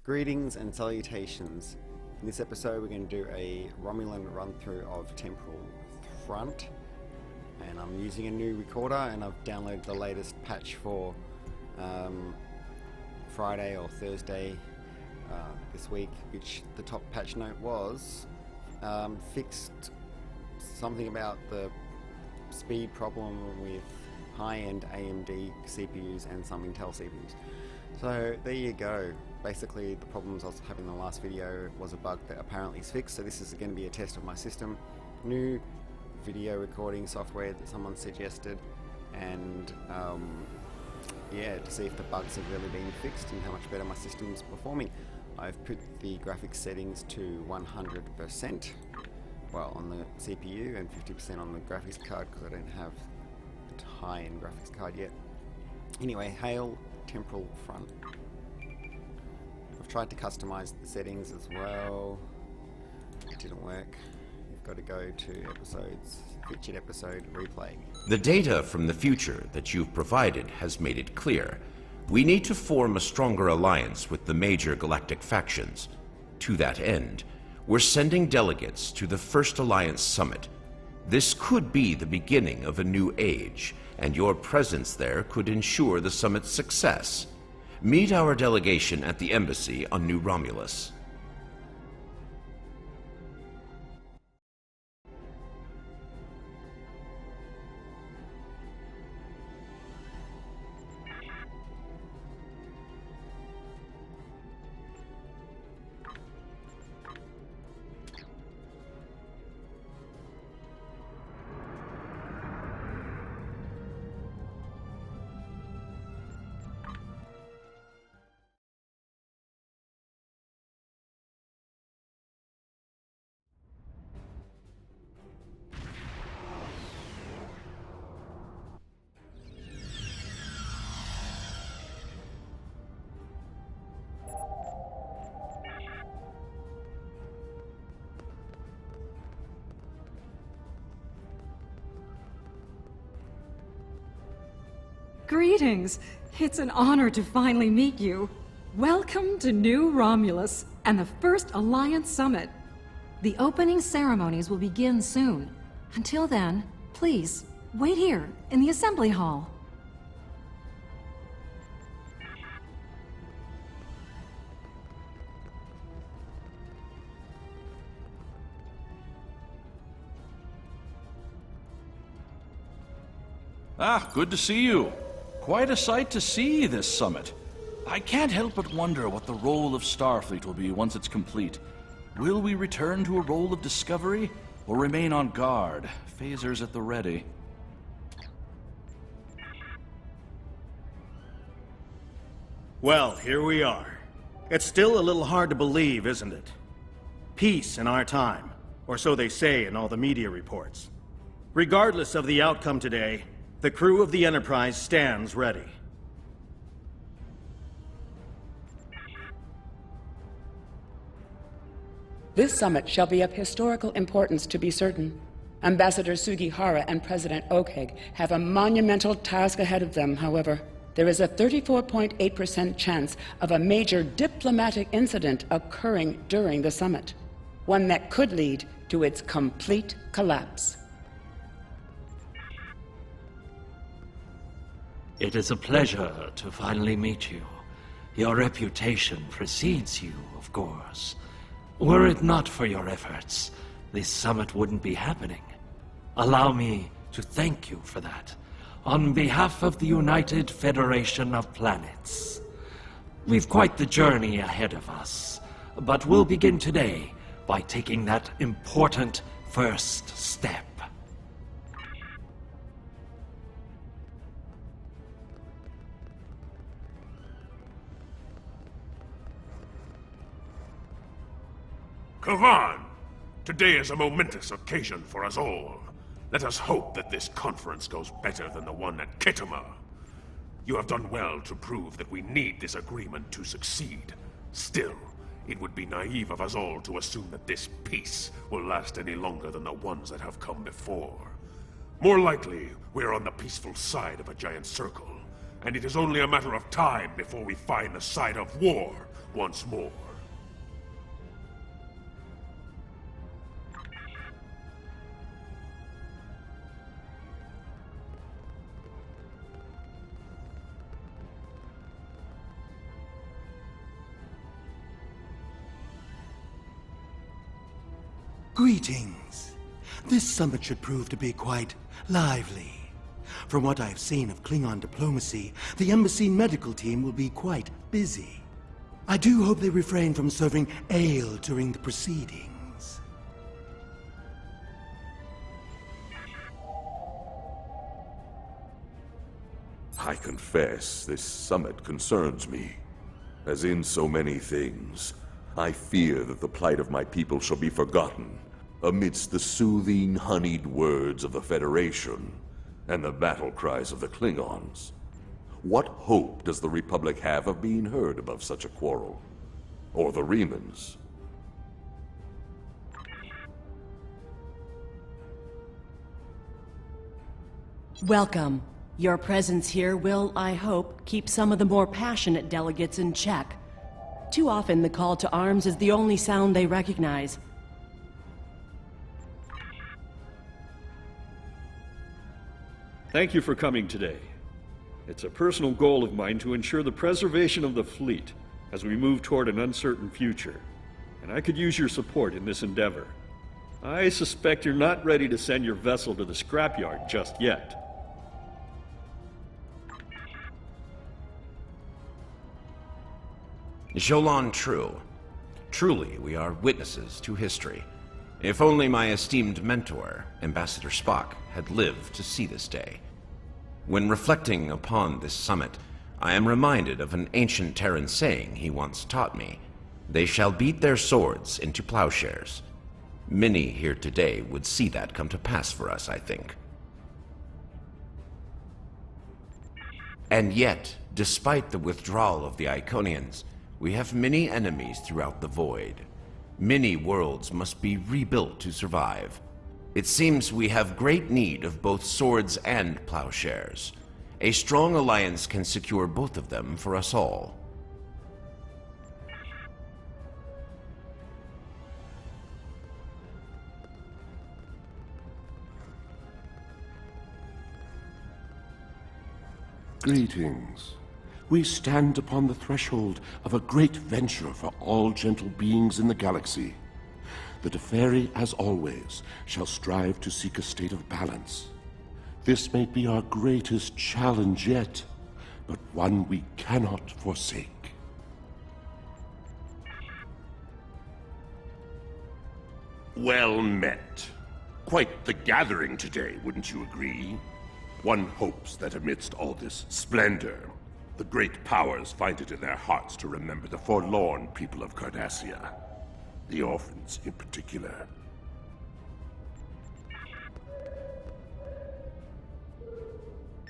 Greetings and salutations. In this episode we're going to do a Romulan run through of Temporal Front, and I'm using a new recorder and I've downloaded the latest patch for Friday or Thursday this week, which the top patch note was fixed something about the speed problem with high-end AMD CPUs and some Intel CPUs. So there you go. Basically the problems I was having in the last video was a bug that apparently is fixed, so this is going to be a test of my system. New video recording software that someone suggested, and yeah, to see if the bugs have really been fixed and how much better my system's performing. I've put the graphics settings to 100%, well, on the CPU, and 50% on the graphics card because I don't have the high-end graphics card yet. Anyway, hail Temporal Front. I've tried to customize the settings as well. It didn't work. You've got to go to episodes, featured episode, replay. The data from the future that you've provided has made it clear. We need to form a stronger alliance with the major galactic factions. To that end, we're sending delegates to the First Alliance Summit. This could be the beginning of a new age, and your presence there could ensure the summit's success. Meet our delegation at the embassy on New Romulus. Greetings! It's an honor to finally meet you. Welcome to New Romulus and the First Alliance Summit. The opening ceremonies will begin soon. Until then, please, wait here in the assembly hall. Ah, good to see you. Quite a sight to see, this summit. I can't help but wonder what the role of Starfleet will be once it's complete. Will we return to a role of discovery, or remain on guard, phasers at the ready? Well, here we are. It's still a little hard to believe, isn't it? Peace in our time, or so they say in all the media reports. Regardless of the outcome today, the crew of the Enterprise stands ready. This summit shall be of historical importance, to be certain. Ambassador Sugihara and President Okheg have a monumental task ahead of them, however. There is a 34.8% chance of a major diplomatic incident occurring during the summit, one that could lead to its complete collapse. It is a pleasure to finally meet you. Your reputation precedes you, of course. Were it not for your efforts, this summit wouldn't be happening. Allow me to thank you for that, on behalf of the United Federation of Planets. We've quite the journey ahead of us, but we'll begin today by taking that important first step. Kavan! Today is a momentous occasion for us all. Let us hope that this conference goes better than the one at Khitomer. You have done well to prove that we need this agreement to succeed. Still, it would be naive of us all to assume that this peace will last any longer than the ones that have come before. More likely, we are on the peaceful side of a giant circle, and it is only a matter of time before we find the side of war, once more. Greetings. This summit should prove to be quite lively. From what I've seen of Klingon diplomacy, the embassy medical team will be quite busy. I do hope they refrain from serving ale during the proceedings. I confess, this summit concerns me. As in so many things, I fear that the plight of my people shall be forgotten amidst the soothing, honeyed words of the Federation and the battle cries of the Klingons. What hope does the Republic have of being heard above such a quarrel? Or the Remans? Welcome. Your presence here will, I hope, keep some of the more passionate delegates in check. Too often the call to arms is the only sound they recognize. Thank you for coming today. It's a personal goal of mine to ensure the preservation of the fleet as we move toward an uncertain future, and I could use your support in this endeavor. I suspect you're not ready to send your vessel to the scrapyard just yet. Jolan True. Truly, we are witnesses to history. If only my esteemed mentor, Ambassador Spock, had lived to see this day. When reflecting upon this summit, I am reminded of an ancient Terran saying he once taught me. They shall beat their swords into plowshares. Many here today would see that come to pass for us, I think. And yet, despite the withdrawal of the Iconians, we have many enemies throughout the void. Many worlds must be rebuilt to survive. It seems we have great need of both swords and plowshares. A strong alliance can secure both of them for us all. Greetings. We stand upon the threshold of a great venture for all gentle beings in the galaxy. The Teferi, as always, shall strive to seek a state of balance. This may be our greatest challenge yet, but one we cannot forsake. Well met. Quite the gathering today, wouldn't you agree? One hopes that amidst all this splendor, the great powers find it in their hearts to remember the forlorn people of Cardassia. The orphans in particular.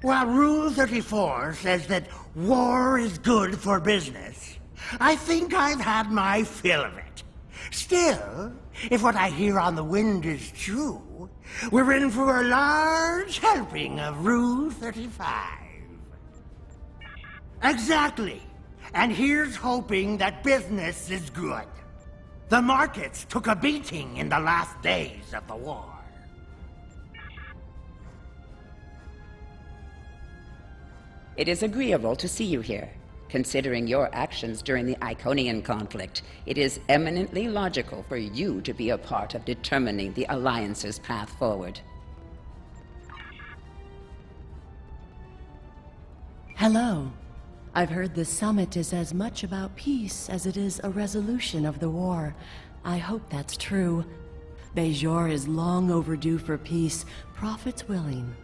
While Rule 34 says that war is good for business, I think I've had my fill of it. Still, if what I hear on the wind is true, we're in for a large helping of Rule 35. Exactly. And here's hoping that business is good. The markets took a beating in the last days of the war. It is agreeable to see you here. Considering your actions during the Iconian conflict, it is eminently logical for you to be a part of determining the Alliance's path forward. Hello. I've heard the summit is as much about peace as it is a resolution of the war. I hope that's true. Bajor is long overdue for peace, prophets willing.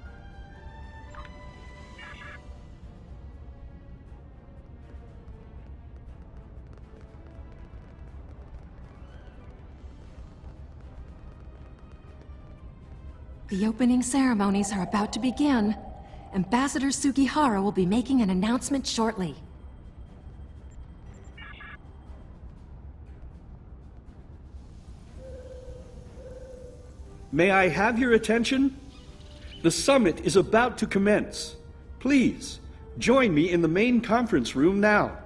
The opening ceremonies are about to begin. Ambassador Sugihara will be making an announcement shortly. May I have your attention? The summit is about to commence. Please, join me in the main conference room now.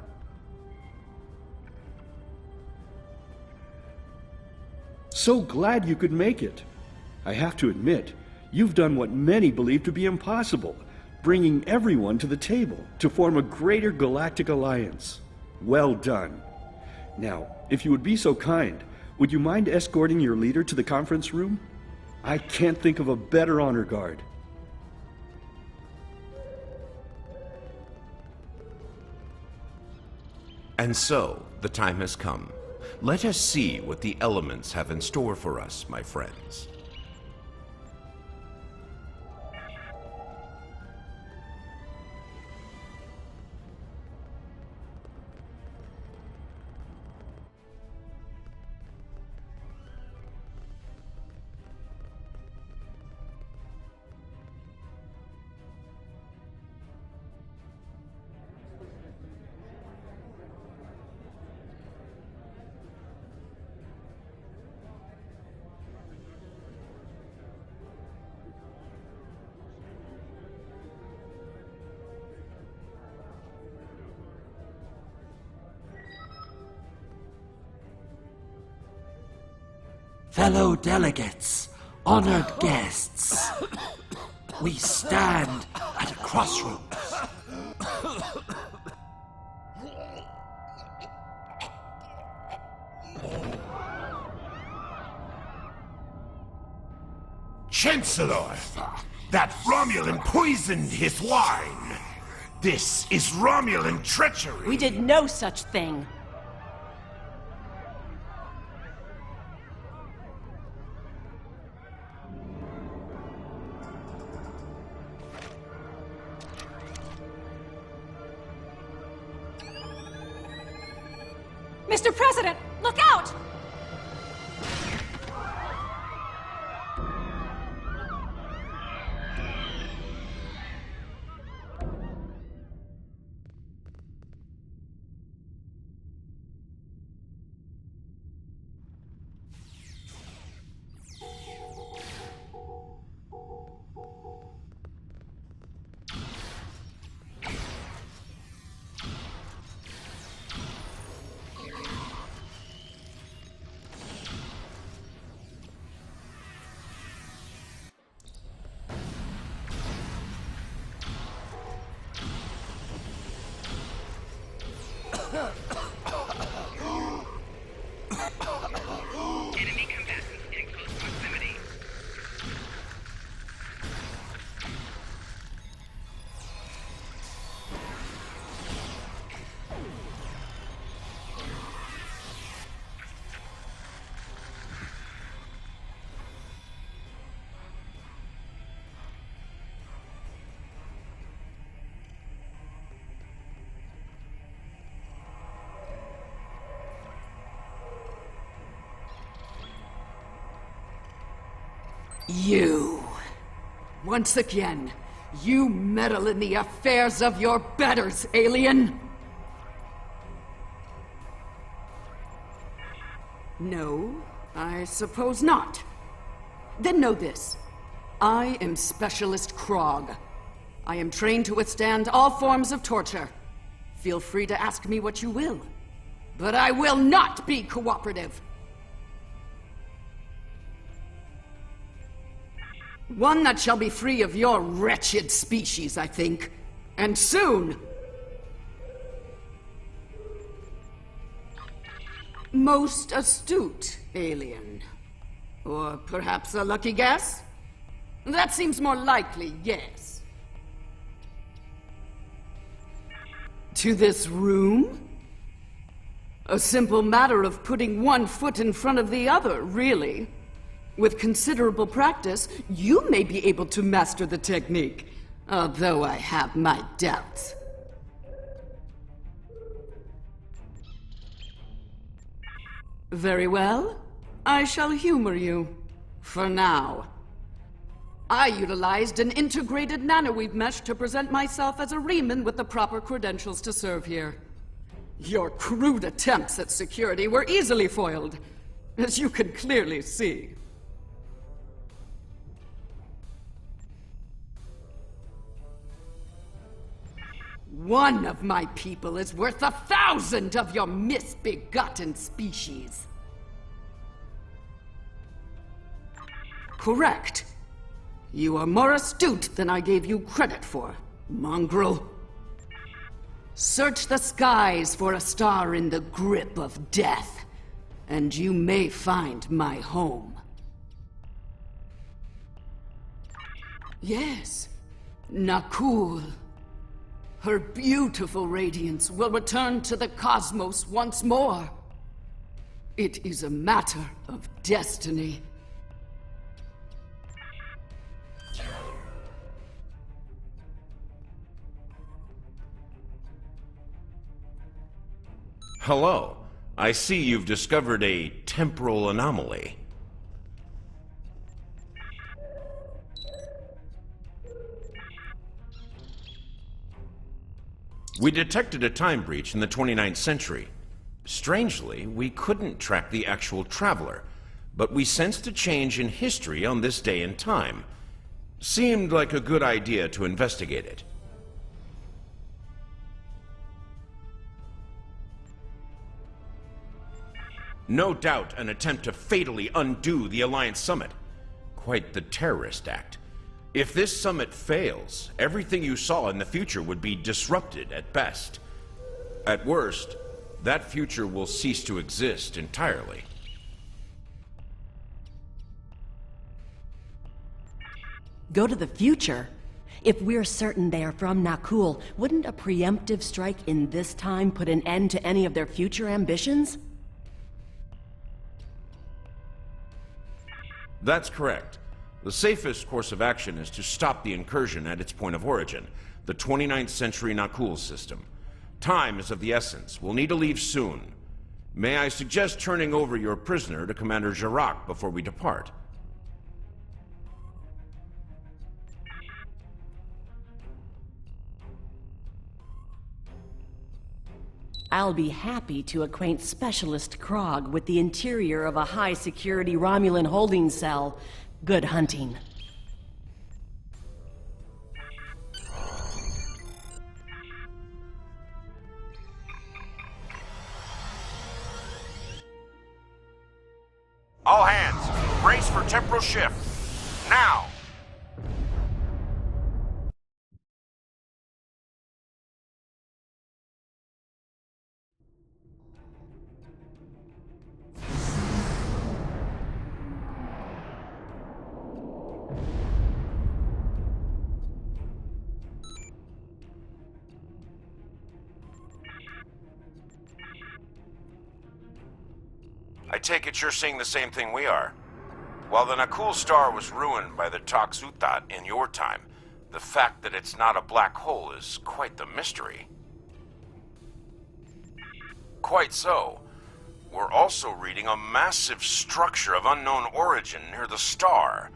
So glad you could make it. I have to admit, you've done what many believe to be impossible, bringing everyone to the table to form a greater galactic alliance. Well done. Now, if you would be so kind, would you mind escorting your leader to the conference room? I can't think of a better honor guard. And so, the time has come. Let us see what the elements have in store for us, my friends. Fellow delegates, honored guests, we stand at a crossroads. Chancellor, that Romulan poisoned his wine. This is Romulan treachery. We did no such thing. Mr. President, look out! Enemy combatants in close proximity. You. Once again, you meddle in the affairs of your betters, alien! No, I suppose not. Then know this. I am Specialist Krog. I am trained to withstand all forms of torture. Feel free to ask me what you will. But I will not be cooperative. One that shall be free of your wretched species, I think. And soon! Most astute, alien. Or perhaps a lucky guess? That seems more likely, yes. To this room? A simple matter of putting one foot in front of the other, really. With considerable practice, you may be able to master the technique, although I have my doubts. Very well. I shall humor you. For now. I utilized an integrated nanoweave mesh to present myself as a Riemann with the proper credentials to serve here. Your crude attempts at security were easily foiled, as you can clearly see. One of my people is worth 1,000 of your misbegotten species. Correct. You are more astute than I gave you credit for, mongrel. Search the skies for a star in the grip of death, and you may find my home. Yes, Nakul. Her beautiful radiance will return to the cosmos once more. It is a matter of destiny. Hello. I see you've discovered a temporal anomaly. We detected a time breach in the 29th century. Strangely, we couldn't track the actual traveler, but we sensed a change in history on this day and time. Seemed like a good idea to investigate it. No doubt an attempt to fatally undo the Alliance Summit. Quite the terrorist act. If this summit fails, everything you saw in the future would be disrupted at best. At worst, that future will cease to exist entirely. Go to the future? If we're certain they are from Nakul, wouldn't a preemptive strike in this time put an end to any of their future ambitions? That's correct. The safest course of action is to stop the incursion at its point of origin, the 29th century Nakul system. Time is of the essence. We'll need to leave soon. May I suggest turning over your prisoner to Commander Jarak before we depart? I'll be happy to acquaint Specialist Krog with the interior of a high-security Romulan holding cell. Good hunting. All hands, brace for temporal shift. Now! I take it you're seeing the same thing we are. While the Nakul star was ruined by the Toxutat in your time, the fact that it's not a black hole is quite the mystery. Quite so. We're also reading a massive structure of unknown origin near the star.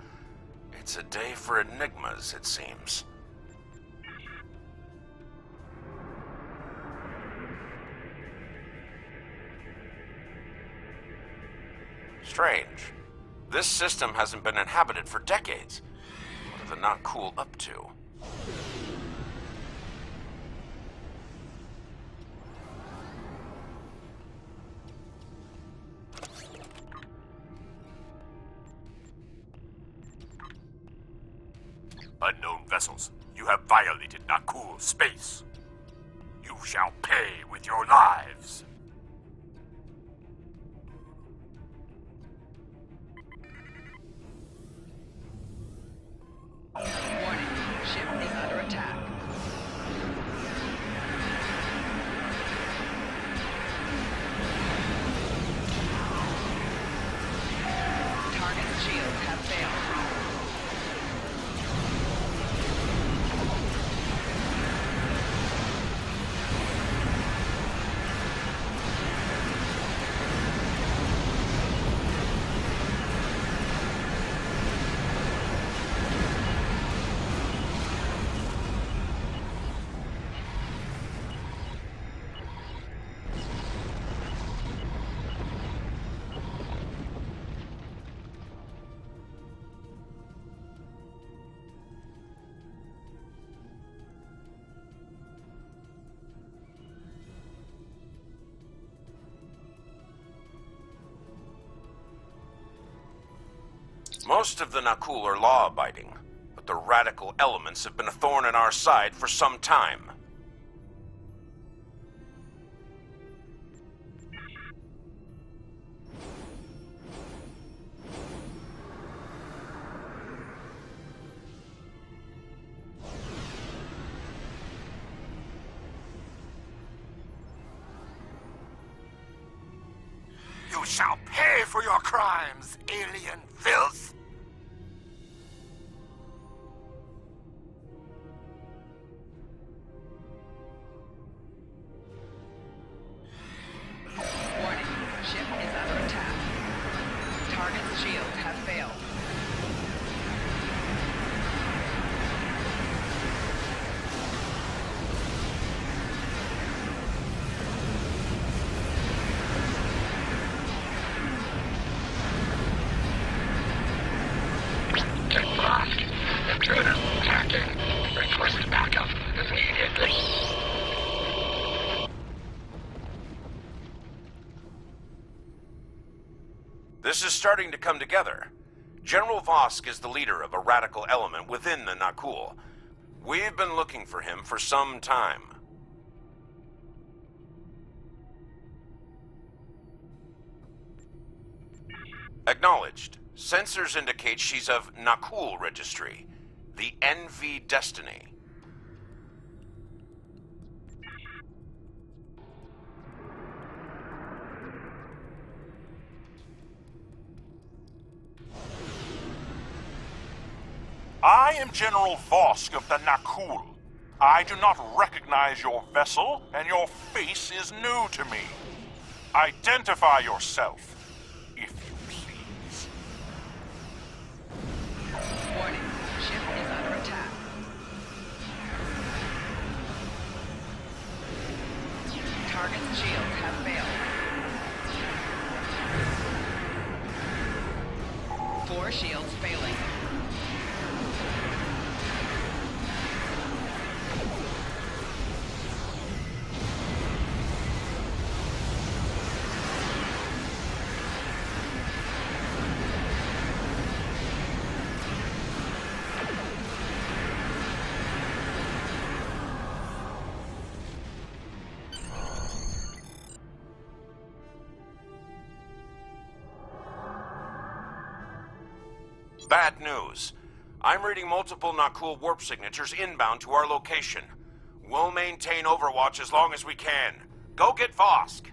It's a day for enigmas, it seems. Strange. This system hasn't been inhabited for decades. What are the Nakul up to? Unknown vessels, you have violated Nakul space. You shall pay with your lives. Warning, ship is under attack. Target shields have failed. Most of the Nakul are law-abiding, but the radical elements have been a thorn in our side for some time. You shall pay for your crimes, alien filth! Warning, ship is under attack. Target's shields have failed. Request backup immediately. This is starting to come together. General Vosk is the leader of a radical element within the Nakul. We've been looking for him for some time. Acknowledged. Sensors indicate she's of Nakul registry. The NV Destiny. I am General Vosk of the Nakul. I do not recognize your vessel, and your face is new to me. Identify yourself, if you please. Warning, ship is under attack. Target's shields have failed. 4 shields failing. Bad news. I'm reading multiple Nakul warp signatures inbound to our location. We'll maintain Overwatch as long as we can. Go get Vosk.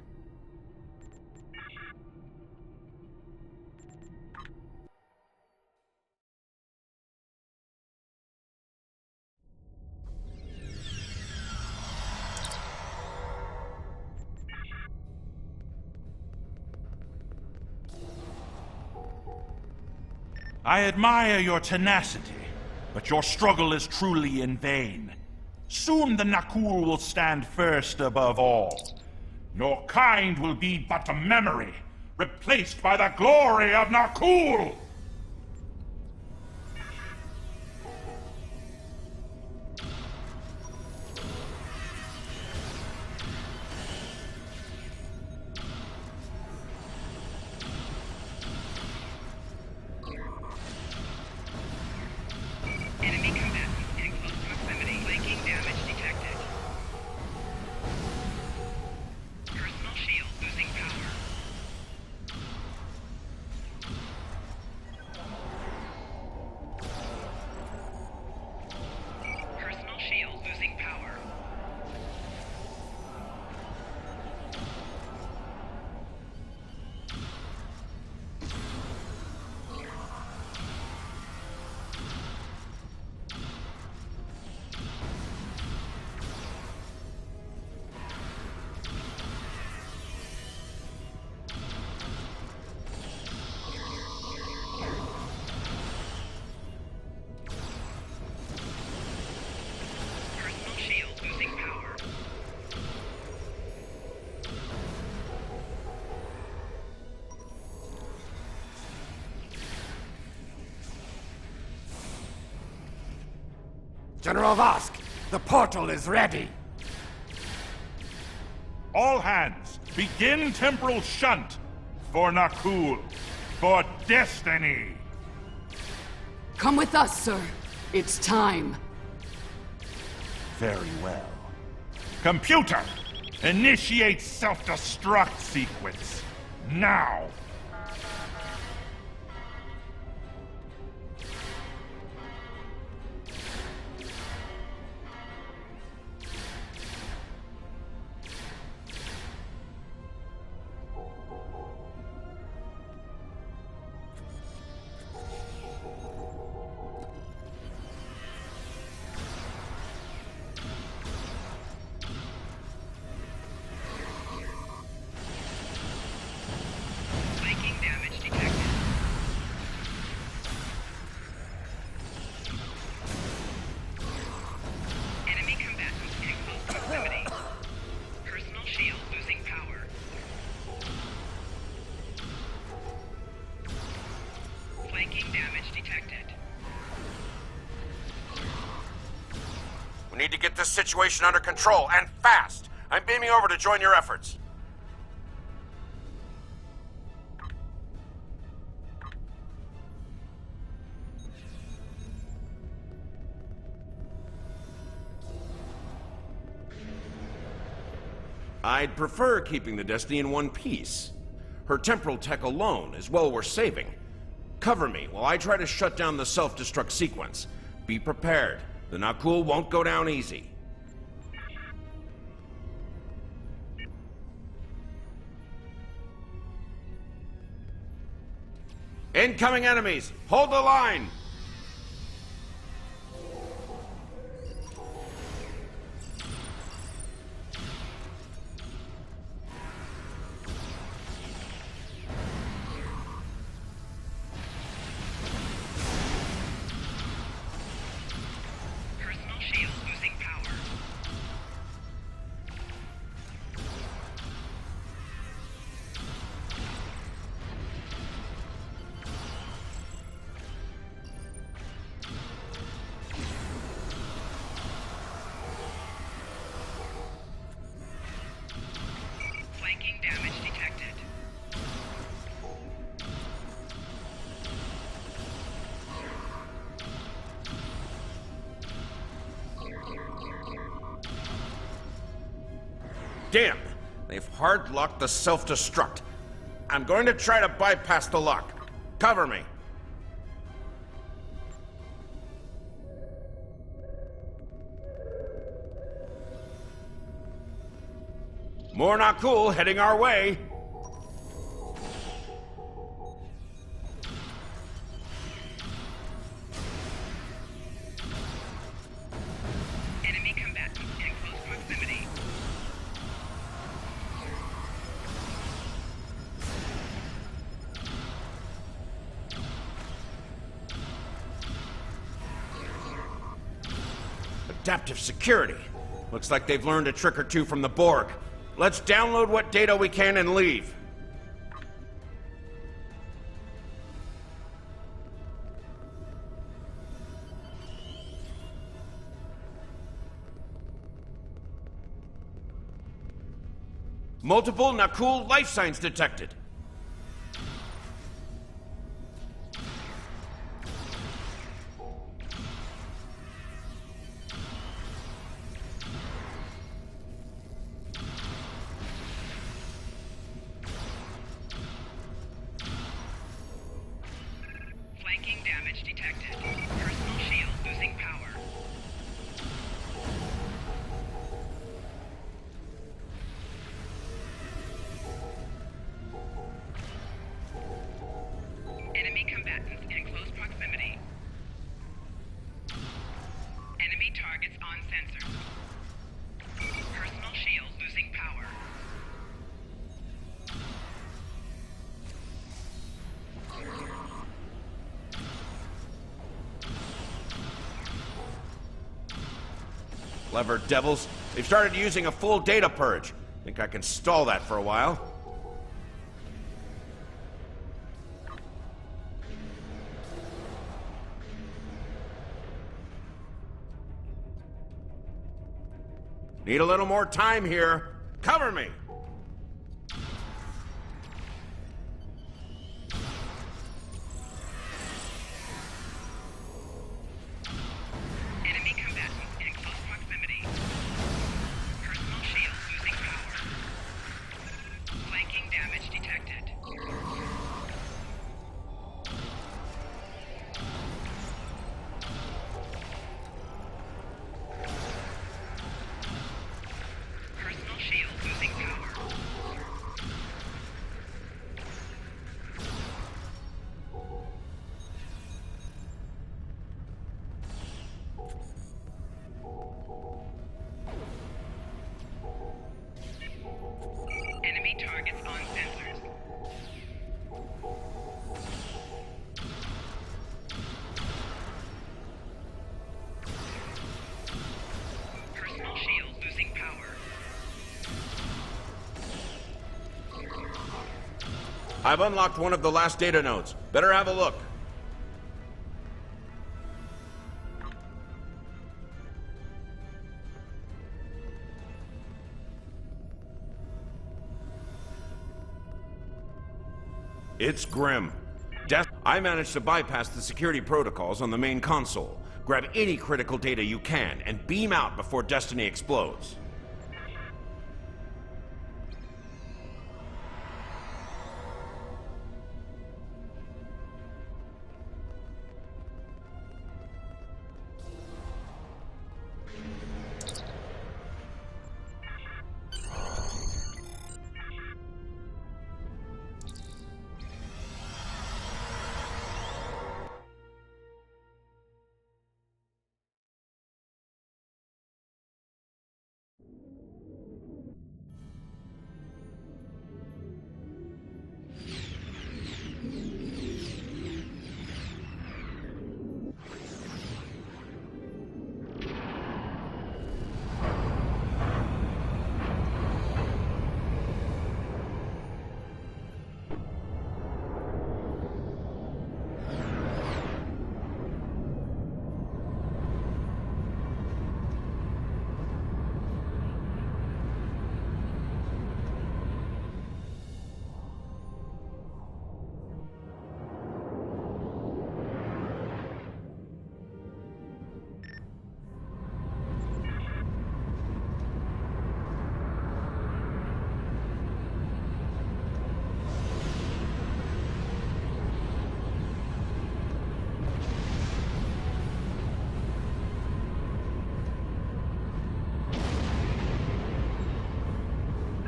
I admire your tenacity, but your struggle is truly in vain. Soon the Nakul will stand first above all. Your kind will be but a memory, replaced by the glory of Nakul! Enemy combatants in close proximity. Flanking damage detected. Personal shield losing power. Personal shield losing power. Personal shield losing power. General Vosk, the portal is ready. All hands, begin Temporal Shunt for Nakul, for destiny. Come with us, sir. It's time. Very well. Computer, initiate self-destruct sequence. Now! We need to get this situation under control, and fast! I'm beaming over to join your efforts. I'd prefer keeping the Destiny in one piece. Her temporal tech alone is well worth saving. Cover me while I try to shut down the self-destruct sequence. Be prepared. The Nakul won't go down easy. Incoming enemies! Hold the line! Damn! They've hard-locked the self-destruct. I'm going to try to bypass the lock. Cover me. More Nakul heading our way. Adaptive security. Looks like they've learned a trick or two from the Borg. Let's download what data we can and leave. Multiple Nakul life signs detected. Enemy combatants in close proximity. Enemy targets on sensors. Personal shield losing power. Clever devils. They've started using a full data purge. Think I can stall that for a while. Need a little more time here. Cover me! I've unlocked one of the last data nodes. Better have a look. It's grim. I managed to bypass the security protocols on the main console. Grab any critical data you can and beam out before Destiny explodes.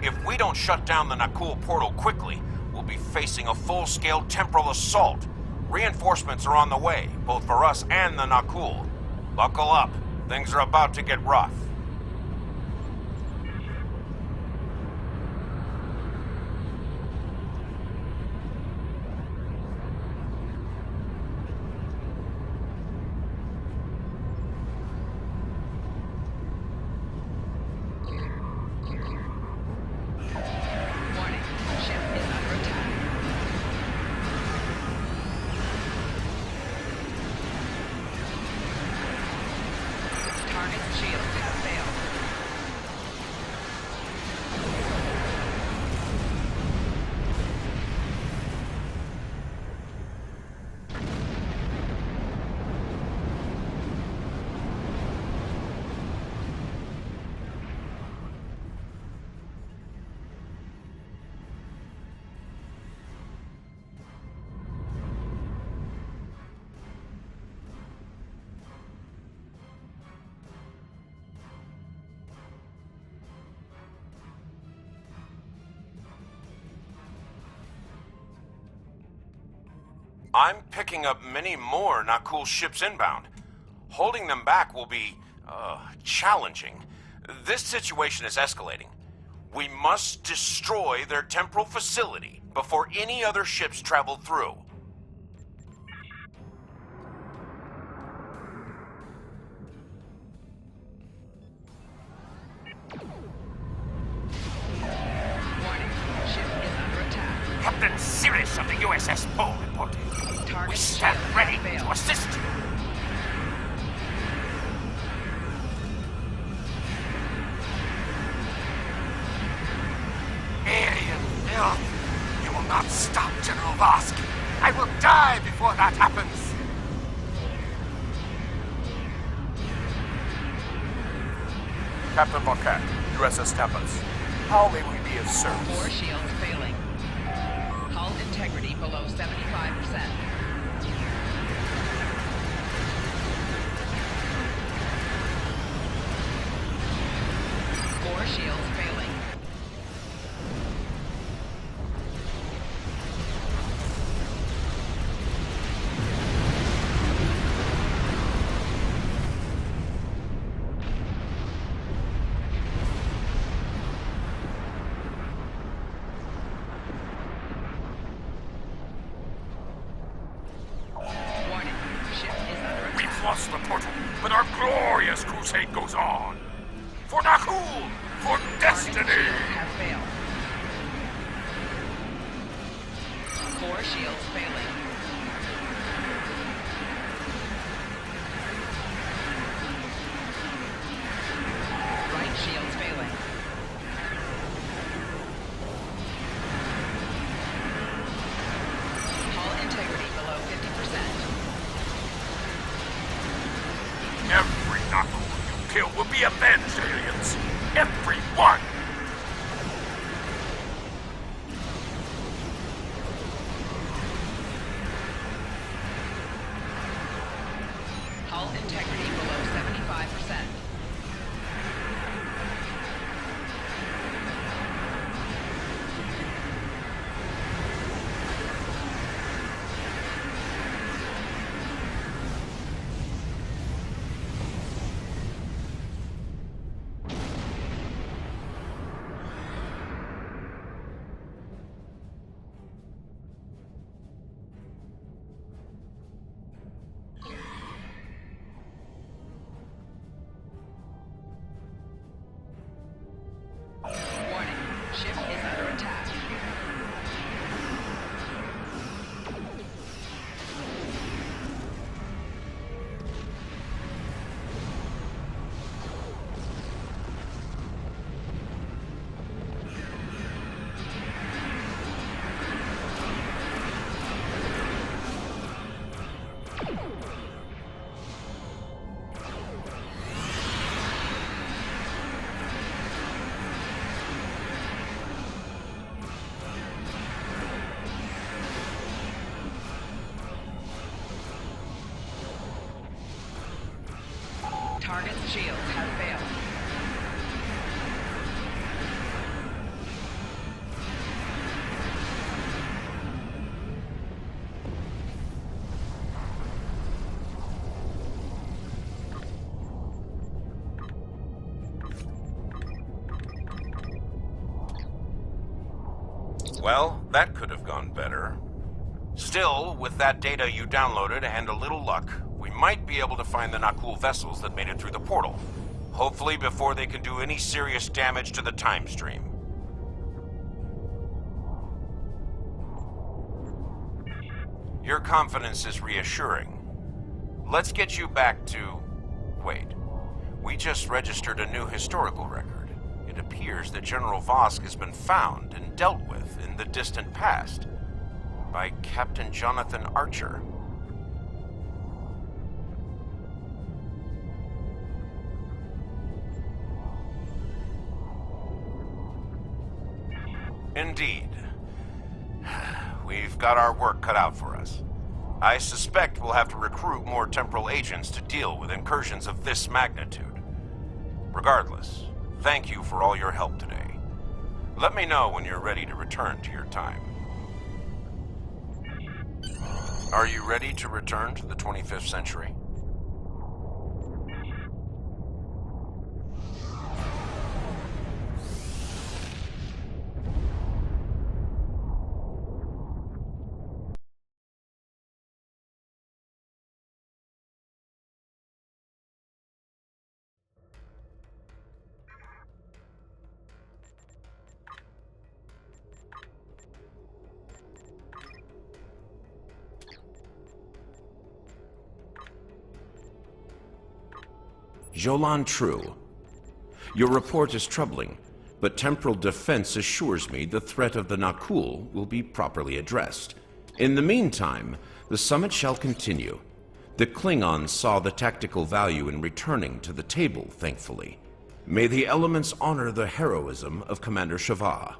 If we don't shut down the Nakul portal quickly, we'll be facing a full-scale temporal assault. Reinforcements are on the way, both for us and the Nakul. Buckle up. Things are about to get rough. I'm picking up many more Nakul ships inbound. Holding them back will be, challenging. This situation is escalating. We must destroy their temporal facility before any other ships travel through. Captain Sirius of the USS Borg reporting. We stand ready to assist you. Alien filth! You will not stop, General Vosk. I will die before that happens. Captain Marquette, USS Tempest. How may we be of service? 4 shields failing. Hull integrity below 75%. Four shields failing. Lost the portal, but our glorious crusade goes on. For Nakul! For destiny! Have failed. Core shields failing. Right shields failing. Hull integrity below 50%. Every knuckle you kill will be avenged, aliens. Every one. Hull integrity below 75%. Warning, ship is under attack. Target's shields have failed. Well, that could have gone better. Still, with that data you downloaded and a little luck, we might be able to find the Nakul vessels that made it through the portal. Hopefully before they can do any serious damage to the time stream. Your confidence is reassuring. Let's get you back to... Wait. We just registered a new historical record. It appears that General Vosk has been found and dealt with in the distant past by Captain Jonathan Archer. Indeed. We've got our work cut out for us. I suspect we'll have to recruit more temporal agents to deal with incursions of this magnitude. Regardless, thank you for all your help today. Let me know when you're ready to return to your time. Are you ready to return to the 25th century? Jolan True. Your report is troubling, but temporal defense assures me the threat of the Nakul will be properly addressed. In the meantime, the summit shall continue. The Klingons saw the tactical value in returning to the table, thankfully. May the elements honor the heroism of Commander Shava.